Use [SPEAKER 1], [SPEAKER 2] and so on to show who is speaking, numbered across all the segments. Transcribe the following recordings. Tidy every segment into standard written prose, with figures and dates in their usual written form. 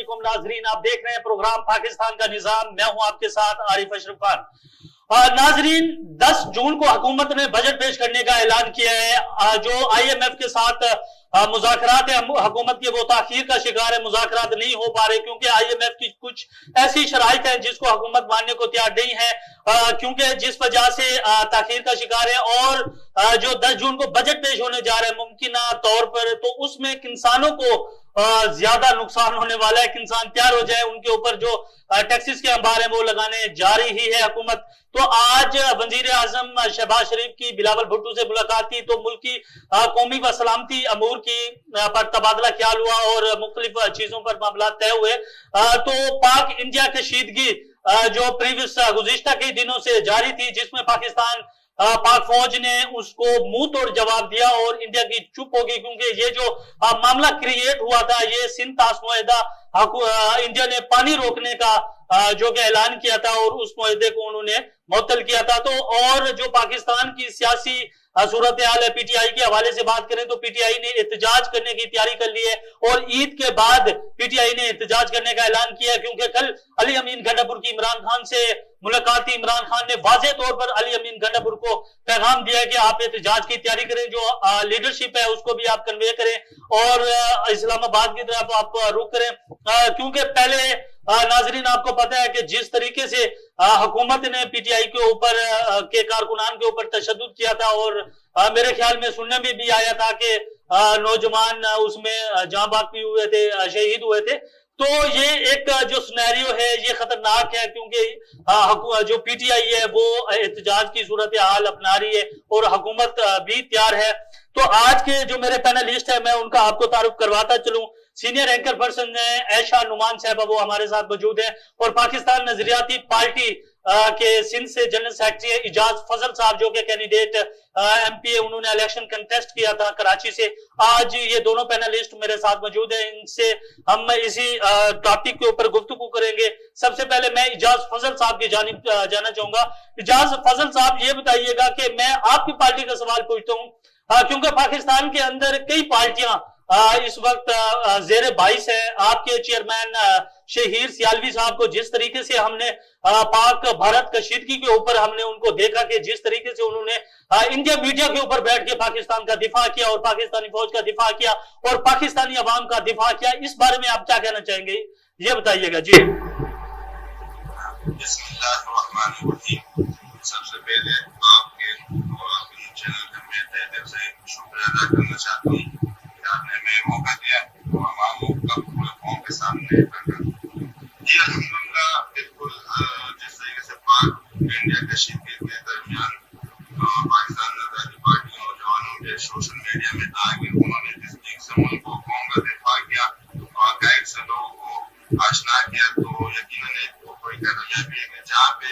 [SPEAKER 1] वालेकुम नाजरीन, आप देख रहे हैं प्रोग्राम पाकिस्तान का निजाम। मैं हूं आपके साथ आरिफ अशरफ खान। नाजरीन, 10 जून को हुकूमत ने बजट पेश करने का ऐलान किया है। जो IMF के साथ मुज़ाकरात है हुकूमत के, वो ताखीर का शिकार है, मुज़ाकरात नहीं हो पा रहे क्योंकि IMF की कुछ ऐसी शराइत है जिसको हुकूमत मानने को तैयार नहीं है, क्योंकि जिस वजह से ताखीर का शिकार है। और जो 10 जून को बजट पेश होने जा रहा है मुमकिन तौर पर, तो उसमें किसानों को ज्यादा नुकसान होने वाला है। किसान तैयार हो जाए, उनके ऊपर जो टैक्सेस के अंबार है वो लगाने जा रही ही है हुकूमत। तो आज वजीर आजम शहबाज शरीफ की बिलावल भुट्टो से मुलाकात की, तो मुल्क की कौमी व सलामती अमूर की पर तबादला ख्याल हुआ और मुख्तलिफ चीजों पर मामला तय हुए। तो पाक इंडिया कशीदगी जो प्रीवियस गुज़िश्ता कई दिनों से जारी थी, जिसमें पाकिस्तान पाक फौज ने उसको मुंह तोड़ जवाब दिया और इंडिया की चुप होगी, क्योंकि ये जो मामला क्रिएट हुआ था, ये सिंध ताश मुआहदा इंडिया ने पानी रोकने का जो कि ऐलान किया था और उस मुआहदे को उन्होंने मुअत्तल किया था। तो और जो पाकिस्तान की सियासी सूरत हाल है, PTI के हवाले से बात करें तो PTI ने एहतजाज करने की तैयारी कर ली है और ईद के बाद PTI ने एहतजाज करने का ऐलान किया, क्योंकि कल अली अमीन गंडापुर की इमरान खान से मुलाकात थी। इमरान खान ने वाज़ेह तौर पर अली अमीन गंडापुर को पैगाम दिया कि आप एहतजाज की तैयारी करें, जो लीडरशिप है उसको भी आप कन्वे करें और इस्लामाबाद की तरफ आप रुख करें, क्योंकि पहले नाजरीन आपको पता है कि जिस तरीके से हुकूमत ने PTI के ऊपर के कारकुनान के ऊपर तशद्दुद किया था और मेरे ख्याल में सुनने में भी आया था कि नौजवान उसमें जाँ बाग भी हुए थे, शहीद हुए थे। तो ये एक जो सिनेरियो है ये खतरनाक है, क्योंकि जो PTI है वो एहतजाज की सूरत हाल अपना रही है और हुकूमत भी तैयार है। तो आज के जो मेरे पैनलिस्ट है मैं उनका आपको तारुफ करवाता चलूं। सीनियर एंकर पर्सन है ऐशा नुमान साहबा, वो हमारे साथ मौजूद है, और पाकिस्तान नजरियाती पार्टी के सिंध से जनरल सेक्रेटरी है इजाज फजल साहब, जो कि कैंडिडेट MP है, उन्होंने इलेक्शन कंटेस्ट किया था कराची से। आज ये दोनों पैनलिस्ट मेरे साथ मौजूद है, इनसे हम इसी टॉपिक के ऊपर गुफ्तगू करेंगे। सबसे पहले मैं इजाज फजल साहब की जानिब जाना चाहूंगा। इजाज फजल साहब, ये बताइएगा कि मैं आपकी पार्टी का सवाल पूछता हूँ, क्योंकि पाकिस्तान के अंदर कई पार्टियां इस वक्त जेर बाइस है। आपके चेयरमैन शहीर सियालवी साहब को जिस तरीके से हमने पाक भारत कशीदगी के ऊपर हमने उनको देखा कि जिस तरीके से उन्होंने इंडिया मीडिया के ऊपर बैठ के पाकिस्तान का दिफा किया और पाकिस्तानी फौज का दिफा किया और पाकिस्तानी अवाम का दिफा किया, इस बारे में आप क्या कहना चाहेंगे, ये बताइएगा जी।
[SPEAKER 2] सबसे पहले आपके चैनल का मैं तहे दिल से शुक्रिया अदा करना चाहता हूँ कि आपने मैं मौका दिया अवामों का पूरे कौम के सामने रखा। जी अल्हम्दुलिल्लाह, बिल्कुल जिस तरीके से पाक इंडिया कशीदगी के दरमियान पाकिस्तान आज़ादी पार्टी नौजवानों के सोशल मीडिया में आगे उन्होंने जिस तरीके से मुल्क को कौम का दिफा किया और गाइड से लोगों को आशना किया, तो यकीनन कोई कामयाबी है कि जहाँ पे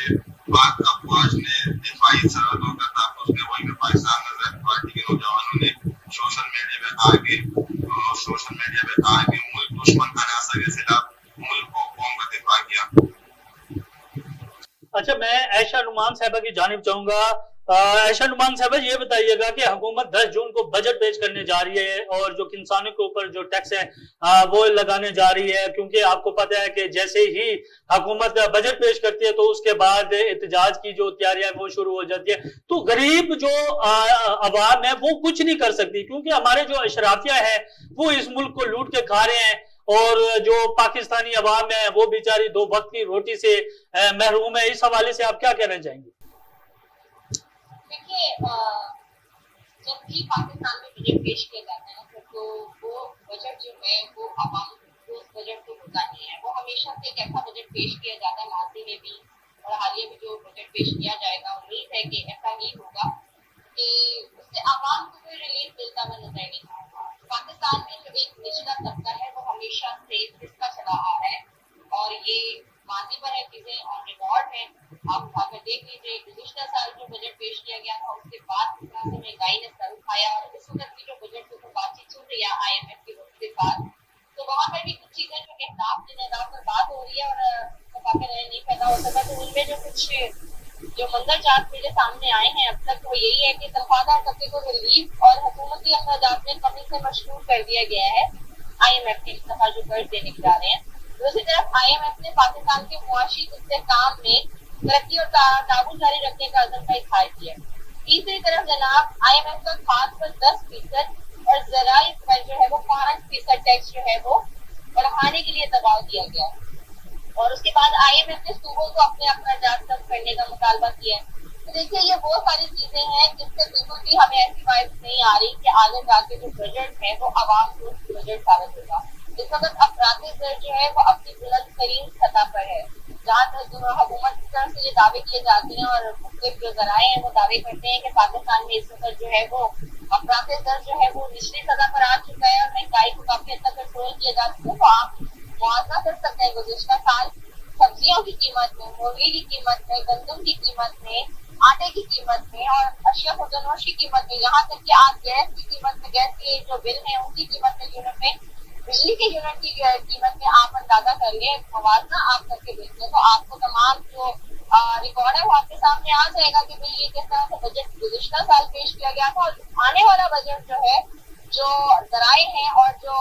[SPEAKER 2] पाक अफवाज ने दिफाई सरहदों का तहफ़्फ़ुज़ किया, वहीं पे पाकिस्तान आज़ादी पार्टी के नौजवानों ने सोशल मीडिया पे आगे मुल्क दुश्मन अनासर के खिलाफ मुल्क को कौम का दिफा किया।
[SPEAKER 1] अच्छा, मैं ऐशा नुमान साहबा की जानिब चाहूंगा। ऐशा नुमान साहबा, ये बताइएगा कि हुकूमत 10 जून को बजट पेश करने जा रही है और जो किसानों के ऊपर जो टैक्स है वो लगाने जा रही है, क्योंकि आपको पता है कि जैसे ही हुकूमत बजट पेश करती है तो उसके बाद एहतजाज की जो तैयारियां वो शुरू हो जाती है। तो गरीब जो अवाम है वो कुछ नहीं कर सकती, क्योंकि हमारे जो अशराफिया है वो इस मुल्क को लूट के खा रहे हैं और जो पाकिस्तानी अवाम है वो बेचारी 2 वक्त की रोटी से महरूम है। इस हवाले से आप क्या कहना चाहेंगे?
[SPEAKER 3] देखिए, जब भी पाकिस्तान में बजट पेश किया जाता है तो वो बजट जो है वो आवाम को उस बजट को होता नहीं है। वो हमेशा से एक ऐसा बजट पेश किया जाता है, माजी में भी और हालिया में जो बजट पेश किया जाएगा, उम्मीद है कि ऐसा ही होगा कि उससे आवाम को कोई रिलीफ मिलता हुआ नजर नहीं आएगा। पाकिस्तान में जो एक निचला तबका है वो हमेशा से इसका चला आ रहा है और ये माजी पर है, चीजें ऑन रिकॉर्ड है। आप उठाकर देख लीजिए, गुज़िश्ता साल जो बजट पेश किया गया था उसके बाद कितना महंगाई ने सर उठाया और इस वक्त की जो बजट के ऊपर बातचीत चल रही है IMF के वक्त के बाद, तो वहाँ पर भी कुछ चीजें जो एहसास निदान पर बात हो रही है और काफी नहीं पैदा हो सका, तो उनमें जो कुछ जो मंजरजात मेरे सामने आए हैं अब तक वो यही है कि तनख्वाहदार तबके को रिलीफ और हुकूमती अखराजात में कमी से मशगूल कर दिया गया है। IMF के इस दफा जो कर्ज देने जा रहे हैं, पाकिस्तान के मुआशी इस्तेहकाम में तरक्की और ताउन जारी रखने का अज़म का इज़हार किया। तीसरी तरफ जनाब IMF का खास पर 10% और ज़राई पर जो है वो 5% टैक्स जो है वो बढ़ाने के लिए दबाव दिया गया और उसके बाद IMF ने सूबों को अपने अखराजात कम करने का मुतालबा किया है। तो देखिए ये वो सारी चीजें हैं जिससे बिल्कुल भी हमें ऐसी वाइब्स नहीं आ रही कि आगे जाके जो बजट है वो आवाम दोस्त बजट साबित होगा। इस वक्त अफराती दर जो है वो अपनी बुलंद तरीन सतह पर है, जहाँ तक हुकूमत की तरफ से ये दावे किए जाते हैं और मुख्तलिफ जो जराए हैं वो दावे करते हैं कि पाकिस्तान में इस वक्त जो है वो अफराती दर जो है वो निचली सतह पर आ चुका है और महंगाई को काफी हद तक कंट्रोल किया जा चुका है। तो आप मुआवजा कर सकते हैं गुज़िश्ता साल सब्जियों की कीमत में, मुर्गी की कीमत में, गंदम की कीमत में, आटे की कीमत में और अशिया खुर्दनोश की कीमत में, यहाँ तक कि आप गैस की कीमत में, गैस के जो बिल है उनकी कीमत में, यूनिट में, बिजली के यूनिट की कीमत में आप अंदाजा करिए, मवाजना आप करके देखिए तो आपको तमाम जो रिकॉर्ड है वो आपके सामने आ जाएगा कि भाई ये किस तरह से बजट गुज़िश्ता साल पेश किया गया था और आने वाला बजट जो है जो जराए हैं और जो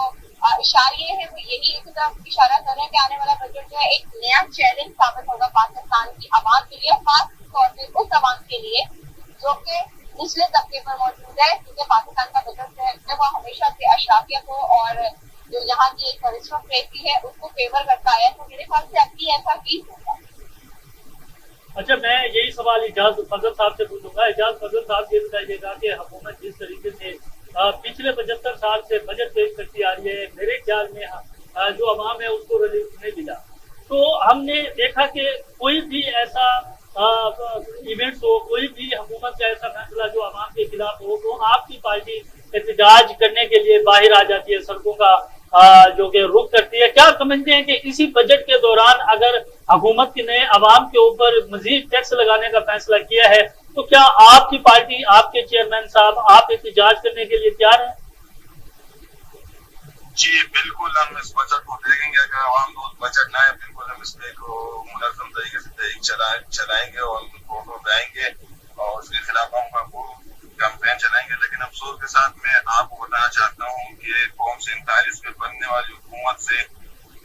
[SPEAKER 3] इशारे हैं वो यही एक तरफ इशारा कर रहे हैं कि आने वाला बजट जो है एक नया चैलेंज साबित होगा पाकिस्तान की आवाम के लिए, खास तौर पे उस आवाम के लिए जो कि निचले तबके पर मौजूद है, क्योंकि पाकिस्तान का बजट जो है वो हमेशा से अशराफिया को और जो यहाँ की एक अरिस्टोक्रेसी है उसको फेवर करता है। तो मेरे ख्याल से अब भी ऐसा ही होगा।
[SPEAKER 1] अच्छा, मैं यही सवाल इजाज फजल साहब से पूछूंगा। इजाज फजल साहब ये बताइएगा कि हुकूमत जिस तरीके से पिछले 75 साल से बजट पेश करती आ रही है, मेरे ख्याल में जो अवाम है उसको रिलीफ नहीं मिला, तो हमने देखा कि कोई भी ऐसा इवेंट्स हो, कोई भी हुकूमत का ऐसा फैसला जो अवाम के खिलाफ हो, तो आपकी पार्टी एहतजाज करने के लिए बाहर आ जाती है, सड़कों का जो कि रुख करती है। क्या समझते हैं कि इसी बजट के दौरान अगर हुकूमत ने अवाम के ऊपर मजीद टैक्स लगाने का फैसला किया है तो क्या आपकी पार्टी, आपके चेयरमैन साहब, आप एहतजाज करने के लिए तैयार हैं?
[SPEAKER 2] जी बिल्कुल, हम इस बजट को देखेंगे। अगर आवाम दोस्त बजट ना है, बिल्कुल हम इस पे को मुनज़्ज़म तरीके से चलाएंगे और वोट उठाएंगे और उसके खिलाफ हम कैंपेन चलाएंगे। लेकिन अफसोस के साथ मैं आपको बताना चाहता हूँ कि कौम से 39 में बनने वाली हुकूमत से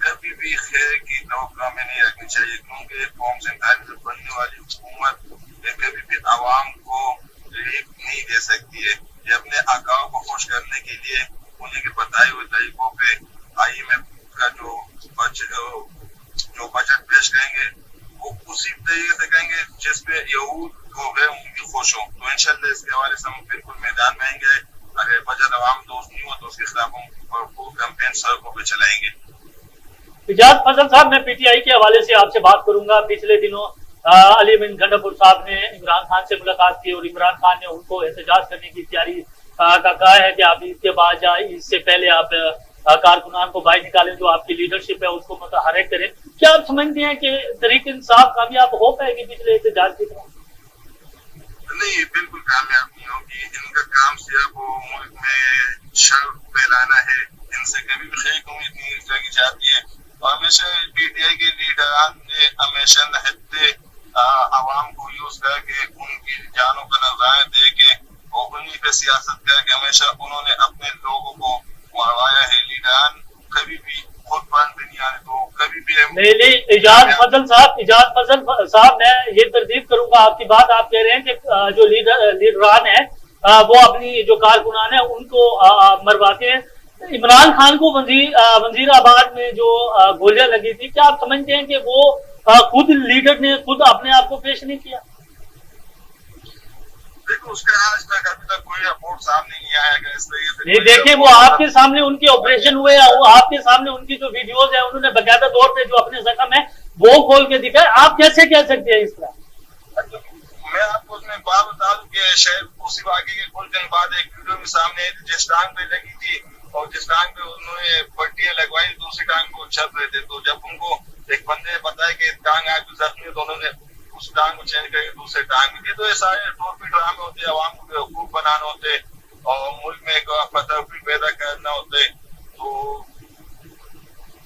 [SPEAKER 2] कभी भी खैर की तवक्को में नहीं रखनी चाहिए, क्योंकि कौम से 39 में बनने वाली हुकूमत कभी भी आवाम को रिलीफ नहीं दे सकती है। ये अपने आकाओं को खुश करने के लिए उन्हीं के बताए हुए तरीकों पे IMF का जो बजट पेश करेंगे वो उसी तरीके से करेंगे जिसपे यहूद हो गए उनकी खुश हो। तो इंशाल्लाह इसके हवाले से हम बिल्कुल मैदान में आएंगे। अगर बजट आवाम दोस्त नहीं हो तो उसके खिलाफ हम कैंपेन सड़कों पे चलाएंगे।
[SPEAKER 1] इजाज फजल साहब, मैं PTI के हवाले से आपसे बात करूंगा। पिछले दिनों अली बिन गंडापुर साहब ने इमरान खान से मुलाकात की और इमरान खान ने उनको एहतजाज करने की तैयारी का कहा है कि आप इसके बाद या इससे पहले आप कारकुनान को बाहर निकालें, जो आपकी लीडरशिप है उसको मुतहर्रिक करें। क्या आप समझते हैं कि तहरीक इंसाफ कामयाब हो पाएगी पिछले एहतजाज की तरह?
[SPEAKER 2] नहीं, बिल्कुल कामयाब नहीं होगी। इनका काम सिर्फ वो मुल्क में शर फैलाना है। इनसे कभी भी खैर उम्मीद नहीं लगी जाती है। और हमेशा PTI के लीडरान ने हमेशा नहते आवाम को यूज करके उनकी जानों का नजराना दे के और उन्हीं पे सियासत करके हमेशा उन्होंने अपने लोगों को मरवाया है। लीडरान कभी भी खुद बंद नहीं आने तो कभी भी
[SPEAKER 1] नहीं। इजाज फजल साहब, मैं ये तरदीद करूंगा आपकी बात। आप कह रहे हैं कि जो लीडरान है वो अपनी जो कारकुनान है उनको मरवाते हैं। इमरान खान को वजीराबाद में जो गोलियां लगी थी, क्या आप समझते हैं कि वो खुद लीडर ने खुद अपने आप को पेश नहीं किया?
[SPEAKER 2] देखो, उसका आज तक अभी तक कोई रिपोर्ट सामने नहीं आया कि इस तरीके से
[SPEAKER 1] नहीं। देखिए, वो आपके सामने उनके ऑपरेशन हुए, आपके सामने उनकी जो वीडियोज है उन्होंने बाकायदा तौर पे जो अपने जख्म है वो खोल के दिखाए। आप कैसे कह सकते हैं इस तरह?
[SPEAKER 2] मैं आपको उसमें बात बता दूं कि शायद उसी वाक़े के कुछ दिन बाद एक वीडियो भी सामने आई थी जिस टांग पे लगी थी और जिस टांग पे उन्होंने पट्टियां लगवाई, दूसरी टांग को छप रहे थे। तो जब उनको एक बंदे ने बताया कि टांग आज जख्मी, तो उन्होंने उस टांग को चेंज करके दूसरे टांग में। तो ये सारे टोपी ड्रामे होते, आवाम को बेवकूफ बनाना होते और मुल्क में एक फतरफी पैदा करना होते। तो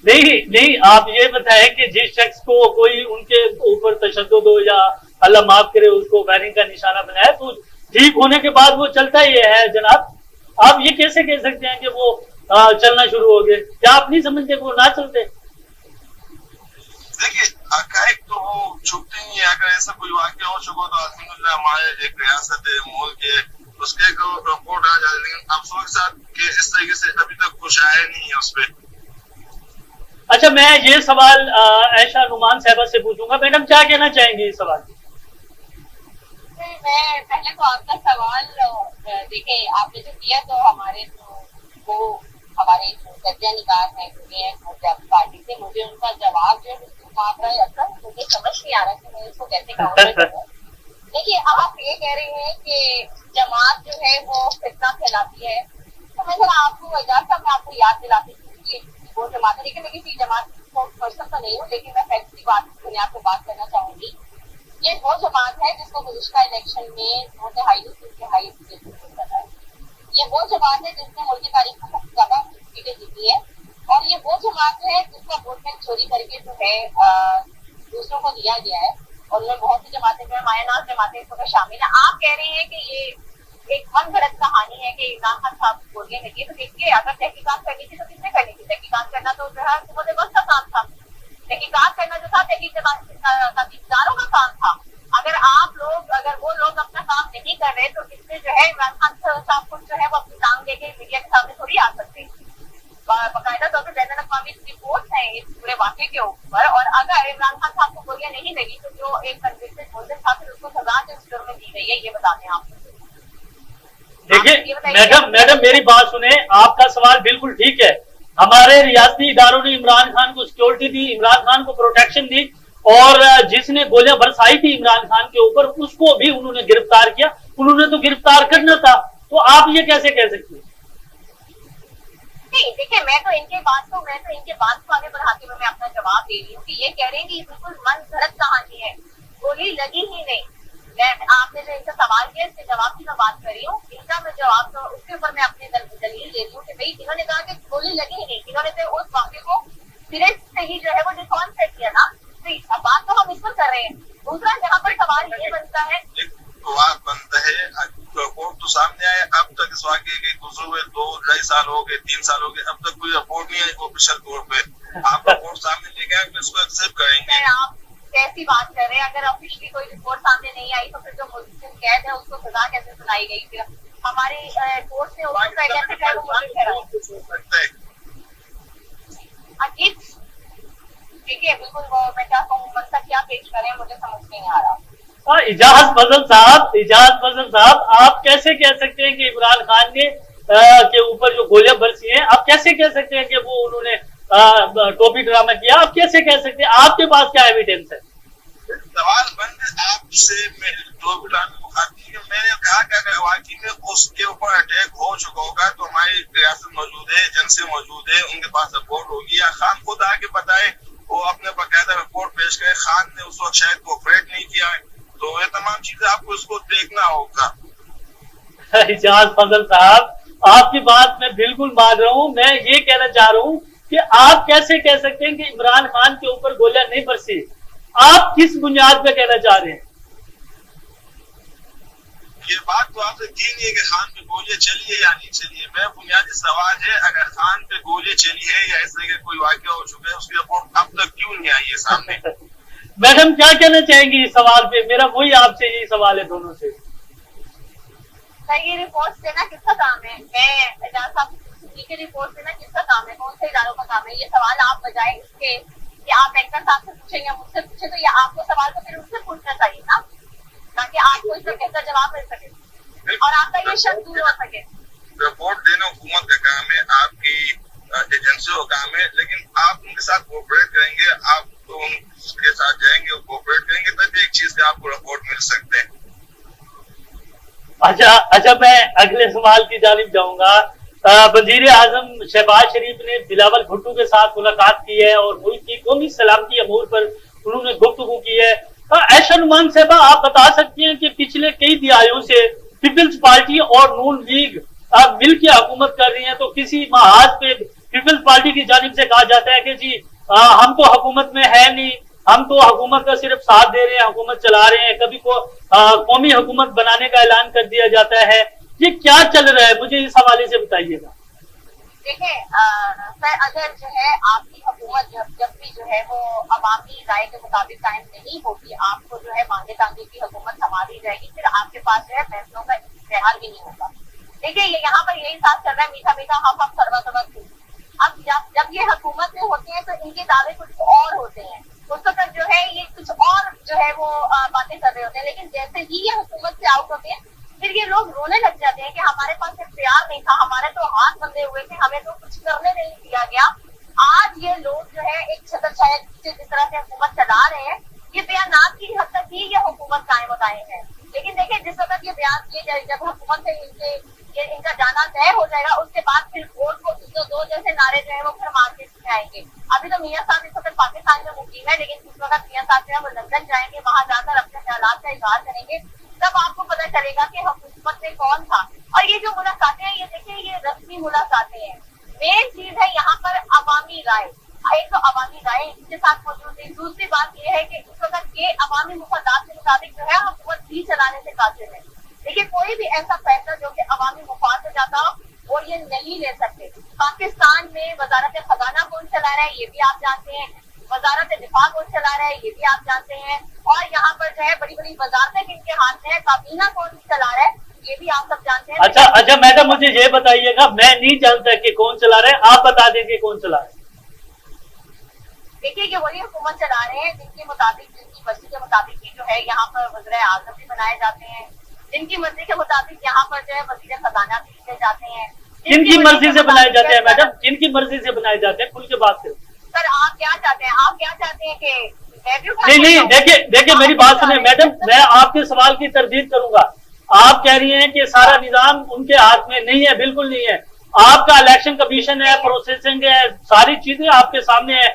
[SPEAKER 1] नहीं, आप ये बताएं कि जिस शख्स को कोई उनके ऊपर तशद्दुद हो या अल्लाह माफ करे उसको फायरिंग का निशाना बनाया, तो ठीक होने के बाद वो चलता ही है जनाब। आप ये कैसे कह सकते हैं कि वो चलना शुरू हो गए? क्या आप नहीं समझते कि वो ना चलते?
[SPEAKER 2] देखिए, हो चुका तो अल्हम्दुलिल्लाह हमारे एक रियासत मुल्क है उसके एक रिपोर्ट आ जाए, लेकिन अफसोस के साथ कि इस तरीके से अभी तक कुछ आया नहीं है उस पर।
[SPEAKER 1] अच्छा, मैं ये सवाल आयशा नुमान साहबा से पूछूंगा। मैडम क्या कहना चाहेंगी इस सवाल में?
[SPEAKER 3] मैं पहले तो आपका सवाल देखे आपने जो किया तो हमारे वो हमारे सज्जा निगार है पार्टी से, मुझे उनका जवाब जो माफ रहा है असल मुझे समझ नहीं आ रहा कि मैं इसको कैसे काउंटर करूं। देखिए, आप ये कह रहे हैं कि जमात जो है वो फितना फैलाती है, तो मैं जरा आपको एजाज साहब मैं आपको याद दिलाती हूँ कि वो जमात है, लेकिन मैं किसी जमात पर्सन तो नहीं हूँ, लेकिन मैं फैक्ट की बात बुनियाद पे बात करना चाहूंगी। ये वो जमात है जिसको गुज़िश्ता इलेक्शन में 2.5 सीटें मिला है। ये वो जमात है जिसने मुल्क की तारीख में सबसे ज्यादा सीटें जीती है, और ये वो जमात है जिसका वोट बैंक चोरी करके जो है दूसरों को दिया गया है, और उन्होंने बहुत सी जमातें जो है मायानाज जमातें इसमें शामिल है। आप कह रहे हैं कि ये एक मन गढ़ंत कहानी है कि इमरान खान साहब बोलिए लगे, तो देखिए अगर तहकीकात करनी थी तो किसने करनी थी? तहकीकात करना तो जो है हुकूमत वक्त का काम था, तहकीकात करना जो था तहकीकदारों का काम था। अगर वो लोग अपना काम नहीं कर रहे तो इससे जो है इमरान खान साहब को जो है वो अपनी टांग लेके मीडिया के सामने थोड़ी आ सकते। बाकायदा तौर पर बैनुल अक़वामी रिपोर्ट है इस पूरे वाक़े के ऊपर, और अगर इमरान खान साहब को गोलियां नहीं लगी तो जो एक कन्विक्टेड मुल्ज़िम था फिर उसको सजा किस जुर्म में दी गई है, ये बता दें आप।
[SPEAKER 1] देखिए मैडम मेरी बात सुने, आपका सवाल बिल्कुल ठीक है। हमारे रियासती इदारों ने इमरान खान को सिक्योरिटी दी, इमरान खान को प्रोटेक्शन दी, और जिसने गोलियां बरसाई थी इमरान खान के ऊपर उसको भी उन्होंने गिरफ्तार किया। उन्होंने तो गिरफ्तार करना था, तो आप ये कैसे कह सकते हैं?
[SPEAKER 3] नहीं, देखिए मैं तो इनके बात को आगे बढ़ाते हुए मैं अपना जवाब दे रही हूँ कि ये कह रहे हैं कि बिल्कुल मन गढ़ंत कहानी है, गोली लगी ही नहीं। मैं आपने जो इनका सवाल किया इसके जवाब की मैं बात कर रही हूँ, इनका मैं जवाब तो उसके ऊपर मैं अपनी दलील दे रही हूँ कि भाई इन्होंने कहा कि गोली लगी ही नहीं, इन्होंने तो उस वाक़े को सिरे से ही जो है वो डिफॉल्ट से किया ना। अब बात तो हम इस पर कर रहे हैं। दूसरा जहाँ पर सवाल ये बनता है
[SPEAKER 2] रिपोर्ट तो सामने आया, अब तक इस वाक़े के गुजरे हुए 2-2.5 साल हो गए, 3 साल हो गए, अब तक कोई रिपोर्ट नहीं आई ऑफिशियल तौर पे। आप रिपोर्ट सामने लेके आए, इसको एक्सेप्ट करेंगे?
[SPEAKER 3] आप कैसी बात कर रहे हैं? अगर ऑफिशियली कोई रिपोर्ट सामने नहीं आई तो फिर जो मुल्ज़िम कैद है उसको सजा कैसे सुनाई गई? फिर हमारी कोर्ट ने उसको कैसे कहा वो मुल्ज़िम ठहरा? अजीब, देखिए बिल्कुल वो मैं क्या कहूँ, मतलब क्या पेश करें मुझे समझ नहीं आ रहा।
[SPEAKER 1] इजाज़ फजल साहब, आप कैसे कह सकते हैं कि इमरान खान ने के ऊपर जो गोलियां बरसी हैं, आप कैसे कह सकते हैं कि वो उन्होंने टोपी ड्रामा किया? आप कैसे कह सकते हैं? आपके पास क्या एविडेंस है?
[SPEAKER 2] सवाल बंद आपसे मैंने कहा कि अगर वाकई में उसके ऊपर अटैक हो चुका होगा तो हमारी रियासत मौजूद है, एजेंसी मौजूद है, उनके पास रिपोर्ट होगी, या खान खुद आके बताए, वो अपने बाकायदा रिपोर्ट पेश करे। खान ने उस वक्त शायद कोऑपरेट नहीं किया है, तो ये तमाम चीजें आपको इसको देखना होगा।
[SPEAKER 1] इजाज़ फजल साहब, आपकी बात मैं बिल्कुल मान रहा हूँ। मैं ये कहना चाह रहा हूँ कि आप कैसे कह सकते हैं कि इमरान खान के ऊपर गोलियां नहीं बरसी? आप किस बुनियाद पे कहना चाह रहे हैं?
[SPEAKER 2] ये बात तो आपसे की नहीं है कि खान पे गोलियां चली है या नहीं चली है। मेरा बुनियादी सवाल है, अगर खान पे गोली चली है या इस तरह का कोई वाक़या हो चुका है, उसकी रिपोर्ट अब तक क्यों नहीं आई है सामने?
[SPEAKER 1] मैडम क्या कहना चाहेंगी इस सवाल पे? मेरा वही आपसे यही सवाल है दोनों से।
[SPEAKER 3] ये रिपोर्ट देना किसका काम है? मैं एजाज साहब की रिपोर्ट देना किसका काम है? कौन से इदारों का काम है? ये सवाल आप बजाय इसके कि आप बैंकर साहब से पूछें या मुझसे पूछे, तो ये आपको सवाल तो फिर उससे पूछना चाहिए ना, ताकि आपको इसका बेहतर जवाब मिल सके और आपका ये शक दूर हो सके।
[SPEAKER 2] रिपोर्ट देना हुकूमत का काम है, आपकी एजेंसी का काम है, लेकिन आप उनके साथ कोऑपरेट करेंगे, आप तो उनके साथ जाएंगे और कोऑपरेट करेंगे, तभी एक चीज का आपको रिपोर्ट मिल सकते हैं।
[SPEAKER 1] अच्छा, मैं अगले सवाल की जानिब जाऊंगा। वजीर आजम शहबाज शरीफ ने बिलावल भुट्टो के साथ मुलाकात की है और मुल्क की कौमी सलामती अमूर पर उन्होंने गुफ्तगू की है। आयशा नुमान साहबा, आप बता सकती हैं कि पिछले कई दिहाइयों से पीपल्स पार्टी और नून लीग मिल के हुकूमत कर रही है, तो किसी महाज पे पीपल्स पार्टी की जानिब से कहा जाता है कि जी हम तो हुकूमत में है नहीं, हम तो हुकूमत का सिर्फ साथ दे रहे हैं, हुकूमत चला रहे हैं। कभी को कौमी हुकूमत बनाने का ऐलान कर दिया जाता है। ये क्या चल रहा है, मुझे इस हवाले से बताइएगा।
[SPEAKER 3] دیکھیں سر، اگر جو ہے آپ کی حکومت جب بھی جو ہے وہ عوامی رائے کے مطابق قائم نہیں ہوگی، آپ کو جو ہے مانگے تانگے کی حکومت سنبھالی جائے گی، پھر آپ کے پاس جو ہے فیصلوں کا اختیار بھی نہیں ہوگا. دیکھیے یہاں پر یہی ساتھ چل رہا ہے، میٹھا میٹھا ہم سروا سروا تھے. اب جب یہ حکومت میں ہوتے ہیں تو ان کے دعوے کچھ اور ہوتے ہیں، اس وقت جو ہے یہ کچھ اور جو ہے وہ باتیں کر رہے ہوتے ہیں، لیکن جیسے ہی یہ حکومت سے آؤٹ ہوتے ہیں پھر یہ لوگ رونے لگ جاتے ہیں کہ ہمارے پاس اختیار نہیں تھا، ہمارے تو ہاتھ بندھے ہوئے تھے، ہمیں تو کچھ کرنے نہیں دیا گیا. آج یہ لوگ جو ہے ایک چھتر چھایا سے جس طرح سے حکومت چلا رہے ہیں، یہ بیانات کی حد تک ہی یہ حکومت قائم و دائم ہے. لیکن دیکھیں جس وقت یہ بیان کیے جائے، جب حکومت سے ان کا جانا طے ہو جائے گا، اس کے بعد پھر ووٹ کو دو جیسے نعرے جو ہے وہ پھر مارکیٹ میں آئیں گے. ابھی تو میاں صاحب اس وقت پاکستان میں مقیم ہے، لیکن اس وقت میاں صاحب جو ہے وہ لندن جائیں گے، وہاں جا کر اپنے خیالات کا اظہار کریں گے. تب آپ کو پتہ چلے گا کہ حکومت میں کون تھا. اور یہ جو ملاقاتیں ہیں، یہ دیکھیں یہ رسمی ملاقاتیں ہیں. مین چیز ہے یہاں پر عوامی رائے. ایک تو عوامی رائے اس کے ساتھ موجود ہے، دوسری بات یہ ہے کہ اس وقت یہ عوامی مفادات کے مطابق جو ہے حکومت بھی چلانے سے قاصر ہے. لیکن کوئی بھی ایسا فیصلہ جو کہ عوامی مفاد سے جاتا ہو وہ یہ نہیں لے سکتے. پاکستان میں وزارت خزانہ کون چلا رہا ہے یہ بھی آپ جانتے ہیں، وزارت دفاع کون چلا رہا ہے یہ بھی آپ جانتے ہیں، اور یہاں پر جو ہے بڑی بڑی وزارتیں کن کے ہاتھ میں ہے، کابینہ کون چلا رہا ہے یہ بھی آپ سب جانتے ہیں.
[SPEAKER 1] اچھا میڈم مجھے یہ بتائیے گا، میں نہیں جانتا کہ کون چلا رہے ہیں، آپ بتا دیں کہ کون چلا رہے ہیں.
[SPEAKER 3] دیکھیے یہ وہی حکومت چلا رہے ہیں جن کی مطابق، جن کی مرضی کے مطابق ہی جو ہے یہاں پر وزیر اعظم بھی بنائے جاتے ہیں، جن کی مرضی کے مطابق یہاں پر جو ہے وزیر خزانہ بھی کیے جاتے ہیں.
[SPEAKER 1] جن کی مرضی سے بنائے جاتے ہیں میڈم، جن کی مرضی سے بنائے جاتے ہیں، کھل کے بات کریں.
[SPEAKER 3] سر آپ کیا چاہتے ہیں؟ آپ کیا چاہتے ہیں کہ
[SPEAKER 1] نہیں دیکھیے میری بات سنیں میڈم، میں آپ کے سوال کی تردید کروں گا. آپ کہہ رہی ہیں کہ سارا نظام ان کے ہاتھ میں نہیں ہے، بالکل نہیں ہے. آپ کا الیکشن کمیشن ہے، پروسیسنگ ہے، ساری چیزیں آپ کے سامنے ہے.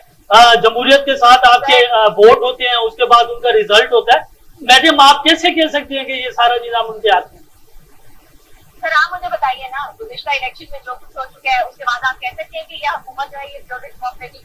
[SPEAKER 1] جمہوریت کے ساتھ آپ کے ووٹ ہوتے ہیں، اس کے بعد ان کا ریزلٹ ہوتا ہے. میڈم آپ کیسے کہہ سکتی ہیں کہ یہ سارا نظام ان کے ہاتھ میں؟
[SPEAKER 3] سر آپ مجھے بتائیے نا، گزشتہ الیکشن میں جو کچھ ہو چکا ہے اس کے بعد آپ کہہ سکتے ہیں کہ یہ حکومت جو ہے یہ ڈیموکریٹک.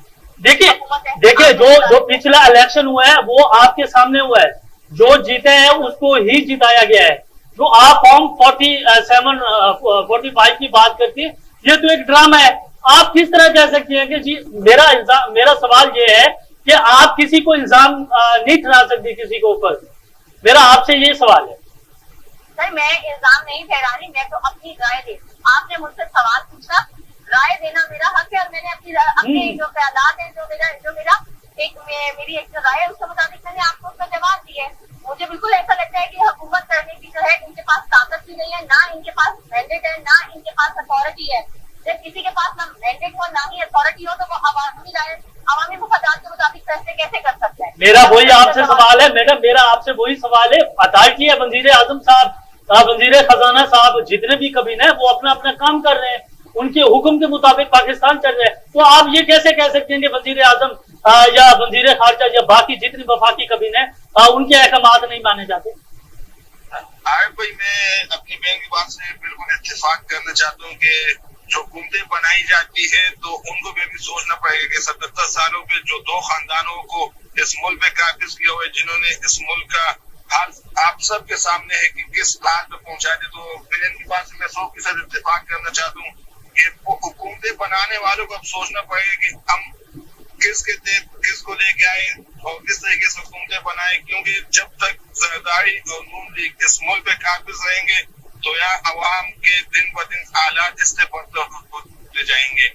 [SPEAKER 1] دیکھیے جو پچھلا الیکشن ہوا ہے وہ آپ کے سامنے ہوا ہے. جو جیتے ہیں اس کو ہی جتایا گیا ہے. جو آپ فارم 45 کی بات کرتی ہے، یہ تو ایک ڈرامہ ہے. آپ کس طرح کہہ سکتی ہیں کہ جی میرا سوال یہ ہے کہ آپ کسی کو الزام نہیں ٹھہرا سکتی کسی کے اوپر. میرا آپ سے یہ سوال ہے.
[SPEAKER 3] سر میں الزام نہیں ٹھہرا رہی، میں تو اپنی رائے دے. آپ نے مجھ سے سوال پوچھا، رائے دینا میرا حق ہے، اور میں نے اپنے جو خیالات ہیں، میری ایک رائے ہے اس کے مطابق میں نے آپ کو اس کا جواب دیا ہے. مجھے بالکل ایسا لگتا ہے کہ حکومت کرنے کی جو ہے ان کے پاس طاقت بھی نہیں ہے، نہ ان کے پاس مینڈیٹ ہے، نہ ان کے پاس اتھارٹی ہے. جب کسی کے پاس نہ مینڈیٹ ہو نہ ہی اتھارٹی ہو تو وہ عوامی مفادات کے مطابق فیصلے کیسے کر سکتا ہے؟
[SPEAKER 1] میرا وہی آپ سے سوال ہے میڈم، میرا آپ سے وہی سوال ہے. اتھارٹی ہے وزیر اعظم صاحب، وزیر خزانہ صاحب، جتنے بھی کابینہ ہیں وہ اپنا کام کر رہے ہیں، ان کے حکم کے مطابق پاکستان چل رہا ہے. تو آپ یہ کیسے کہہ سکتے ہیں کہ وزیر اعظم یا وزیر خارجہ یا باقی جتنی وفاقی کابینہ ہیں ان کے احکامات نہیں مانے جاتے؟
[SPEAKER 2] عارف بھائی میں اپنی بہن کی بات سے بالکل اتفاق کرنا چاہتا ہوں کہ جو حکومتیں بنائی جاتی ہے تو ان کو بھی سوچنا پڑے گا کہ 77 سالوں پہ جو 2 خاندانوں کو اس ملک پہ قابض کیا ہوا ہے، جنہوں نے اس ملک کا حال آپ سب کے سامنے ہے کہ کس حال پہ پہنچا دے. تو بہن کی بات سے میں 100% اتفاق کرنا چاہتا ہوں کہ حکومتیں بنانے والوں کو اب سوچنا پڑے گا کہ ہم کس کو لے کے آئے اور کس طریقے سے حکومتیں بنائے، کیونکہ جب تک زرداری اور نون لیگ اس ملک پہ قابض رہیں گے تو یہاں عوام کے دن بدن حالات اس سے بڑھتے ہوتے جائیں گے.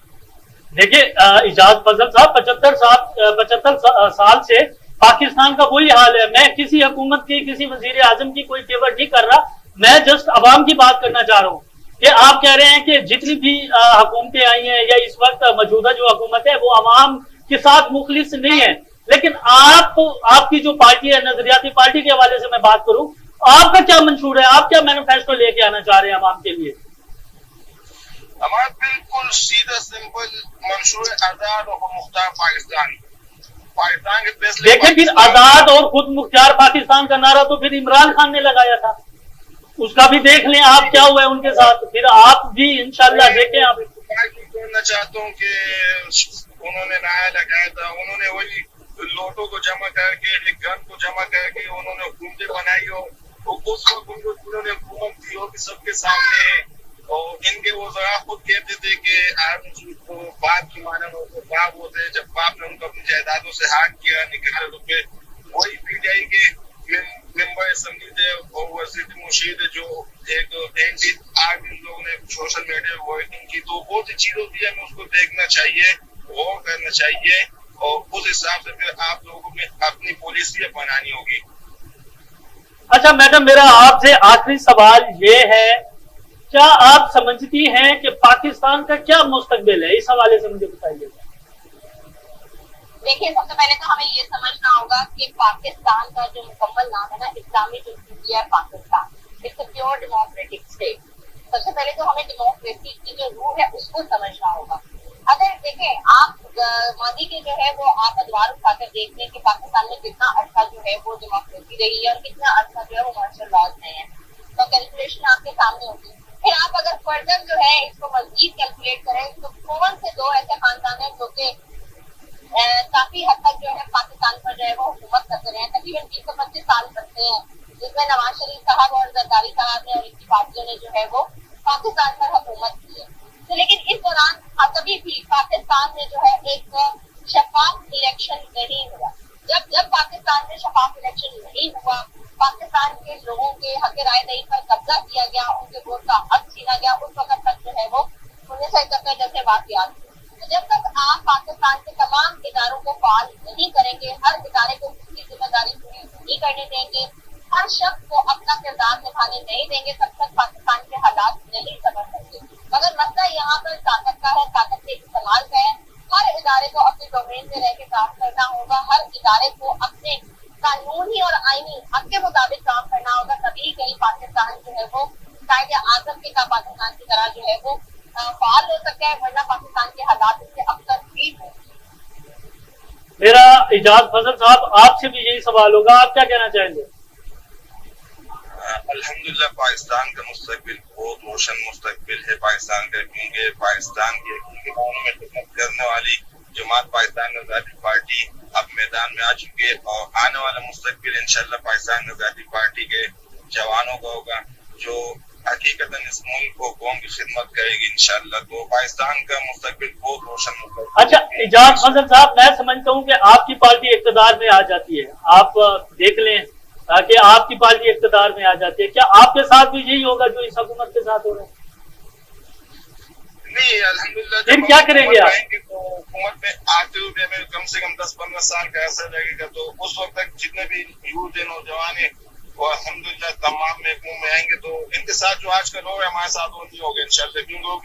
[SPEAKER 1] دیکھیے اجاز فضل صاحب، 75 سال سے پاکستان کا وہی حال ہے. میں کسی حکومت کی، کسی وزیر اعظم کی کوئی فیور نہیں کر رہا، میں جسٹ عوام کی بات کرنا چاہ رہا ہوں کہ آپ کہہ رہے ہیں کہ جتنی بھی حکومتیں آئی ہیں یا اس وقت موجودہ جو حکومت ہے وہ عوام کے ساتھ مخلص نہیں ہے. لیکن آپ کی جو پارٹی ہے، نظریاتی پارٹی کے حوالے سے میں بات کروں، آپ کا کیا منشور ہے؟ آپ کیا مینیفیسٹو لے کے آنا چاہ رہے ہیں عوام کے لیے؟
[SPEAKER 2] ہمارا بالکل سیدھا سمپل منشور آزاد اور مختار پاکستان کے فیصلے.
[SPEAKER 1] دیکھیں پھر آزاد اور خود مختار پاکستان کا نعرہ تو پھر عمران خان نے لگایا تھا، اس کا بھی دیکھ لیں آپ کیا ہوا ہے ان کے ساتھ. پھر آپ بھی انشاءاللہ دیکھیں. آپ
[SPEAKER 2] کرنا چاہتا ہوں کہ انہوں نے نعرہ لگایا تھا، انہوں نے وہی لوٹوں کو جمع کر کے، ایک گن کو جمع کر کے انہوں نے حکومتیں بنائی ہو. اس وقت انہوں نے حکومت دی ہو کہ سب کے سامنے ہے، اور ان کے وزراء خود کہتے تھے کہ किया, निकाले तो फिर वही पीटीआई के मेंबर असेंबली थे और वसीद मुशीद जो एक एंटी आज इन लोगों ने सोशल मीडिया वर्किंग की, तो बहुत सी चीजों की हमें उसको देखना चाहिए, गौर करना चाहिए और उस हिसाब से फिर आप लोगों को अपनी पॉलिसी बनानी होगी।
[SPEAKER 1] अच्छा मैडम, मेरा आपसे आखिरी सवाल ये है, क्या आप समझती हैं कि पाकिस्तान का क्या मुस्तकबिल है? इस हवाले से मुझे बताइए।
[SPEAKER 3] देखिए, सबसे पहले तो हमें ये समझना होगा कि पाकिस्तान का जो मुकम्मल नाम है ना, Islamic India Pakistan, it's a pure democratic state. सबसे पहले तो हमें डेमोक्रेसी की जो रूह है उसको समझना होगा। अगर देखें आप मोदी के जो है वो आप अखबार उठाकर देख लें कि पाकिस्तान में कितना अर्सा जो है वो डेमोक्रेसी रही है और कितना अर्सा जो है वो मार्शल लॉज में है, तो कैलकुलेशन आपके सामने होगी। फिर आप अगर फर्दर जो है इसको मजीद कैलकुलेट करें तो कौन से दो ऐसे खानदान है जो कि काफी हद तक जो है पाकिस्तान पर जो है वो हुकूमत करते रहे हैं, तकरीबन 20 से 25 साल बनते हैं, जिसमें नवाज शरीफ साहब और जरदारी साहब ने और इनकी पार्टियों ने जो है वो पाकिस्तान पर हुकूमत की है। तो लेकिन इस दौरान कभी भी पाकिस्तान में जो है एक शफाफ इलेक्शन नहीं हुआ। जब पाकिस्तान में शफाफ इलेक्शन नहीं हुआ, पाकिस्तान के लोगों के हक राय दही पर कब्जा किया गया, उनके वोट का हक छीना गया, उस वक्त तक जो है वो 1971 जैसे वाकयात। तो जब तक आप पाकिस्तान के तमाम इदारों को फाल नहीं करेंगे, हर इदारे को उसकी जिम्मेदारी पूरी नहीं करने देंगे, हर शख्स को अपना किरदार निभाने नहीं देंगे, तब तक पाकिस्तान के हालात नहीं समझ सकते। मगर मसला यहाँ पर ताकत का है, ताकत के इस्तेमाल का है। हर इदारे को अपने डोमेन में रह के काम करना होगा, हर इदारे को अपने कानूनी और आईनी हक के मुताबिक काम करना होगा, तभी कहीं पाकिस्तान जो है वो शायद आजम के का पाकिस्तान की तरह जो है वो फाल हो सकता है, वरना पाकिस्तान के हालात इससे अक्सर भी है।
[SPEAKER 1] मेरा इजाज फजल साहब, आपसे भी यही सवाल होगा, आप क्या कहना चाहेंगे?
[SPEAKER 2] अल्हम्दुलिल्लाह पाकिस्तान का मुस्तकबिल बहुत रोशन मुस्तकबिल है पाकिस्तान का, क्योंकि पाकिस्तान की में खिदमत करने वाली जमात पाकिस्तान आज़ादी पार्टी अब मैदान में आ चुकी है और आने वाला मुस्तकबिल इंशाअल्लाह पाकिस्तान आज़ादी पार्टी के जवानों का होगा, जो हकीकतन इस मुल्क को कौम की खिदमत करेगी इंशाअल्लाह। तो पाकिस्तान का मुस्तकबिल बहुत रोशन मुस्तकबिल।
[SPEAKER 1] अच्छा इजाज फजल साहब, मैं समझता हूँ कि आपकी पार्टी इक़्तिदार में आ जाती है, आप देख लें कि आपकी पार्टी इक़्तिदार में आ जाती है, क्या आपके साथ भी यही होगा जो इस हुकूमत के साथ हो रहा है?
[SPEAKER 2] नहीं, अल्हम्दुलिल्लाह
[SPEAKER 1] फिर क्या करेंगे आप?
[SPEAKER 2] तो हुकूमत में आते हुए हमें कम से कम 10-15 साल का ऐसा लगेगा, तो उस वक्त तक जितने भी यूथ है, नौजवान है, वो अल्हम्दुलिल्लाह तमाम महकूम में आएंगे, तो इनके साथ जो आजकल लोग हमारे साथ वो नहीं होंगे इंशाअल्लाह, क्योंकि लोग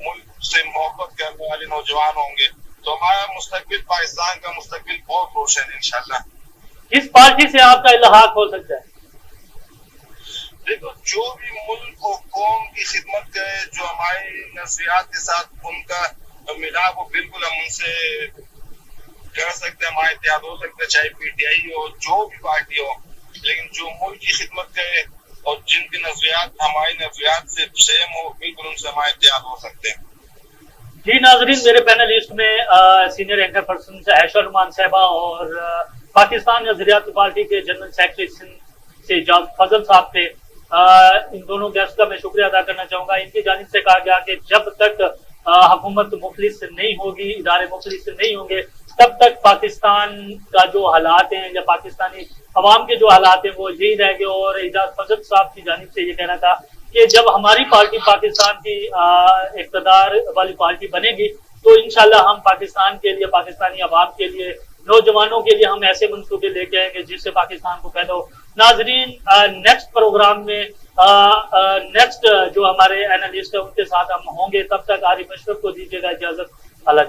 [SPEAKER 2] मुल्क से मोहब्बत करने वाले नौजवान होंगे, तो हमारा मुस्तकबिल पाकिस्तान का मुस्तकबिल बहुत रोशन है इंशाअल्लाह।
[SPEAKER 1] किस पार्टी से आपका इल्हाक हो सकता है?
[SPEAKER 2] देखो, जो भी मुल्क और कौम की खिदमत करे, जो हमारी नजरियात के साथ उनका मिलाप हो, बिल्कुल हम उनसे कर सकते हैं, हमारा इत्तेहाद हो सकता है, चाहे पीटीआई हो, जो भी पार्टी हो, लेकिन जो मुल्क की खिदमत करे और जिनकी नजरियात हमारी नजरियात से सेम हो, बिल्कुल उनसे हमारा इत्तेहाद हो सकते हैं।
[SPEAKER 1] जी नाजरीन, मेरे पैनलिस्ट में सीनियर एंकर पर्सन ऐशा नुमान साहबा और पाकिस्तान नजरियात पार्टी के जनरल सेक्रेटरी से इजाज फजल साहब थे। इन दोनों गेस्ट का मैं शुक्रिया अदा करना चाहूंगा। इनकी जानिब से कहा गया कि जब तक हुकूमत मुखलिस नहीं होगी, इदारे मुखलिस नहीं होंगे, तब तक पाकिस्तान का जो हालात हैं या पाकिस्तानी अवाम के जो हालात हैं वो यही रहेंगे। और इजाज फजल साहब की जानिब से ये कहना था कि जब हमारी पार्टी पाकिस्तान की इक़्तिदार वाली पार्टी बनेगी तो इंशाल्लाह हम पाकिस्तान के लिए, पाकिस्तानी अवाम के लिए, नौजवानों के लिए हम ऐसे मंसूबे लेके आएंगे जिससे पाकिस्तान को फायदा हो। नाजरीन, नेक्स्ट प्रोग्राम में नेक्स्ट जो हमारे एनालिस्ट है उनके साथ हम होंगे। तब तक आरिफ अशरफ को दीजिएगा इजाजत। अल्लाह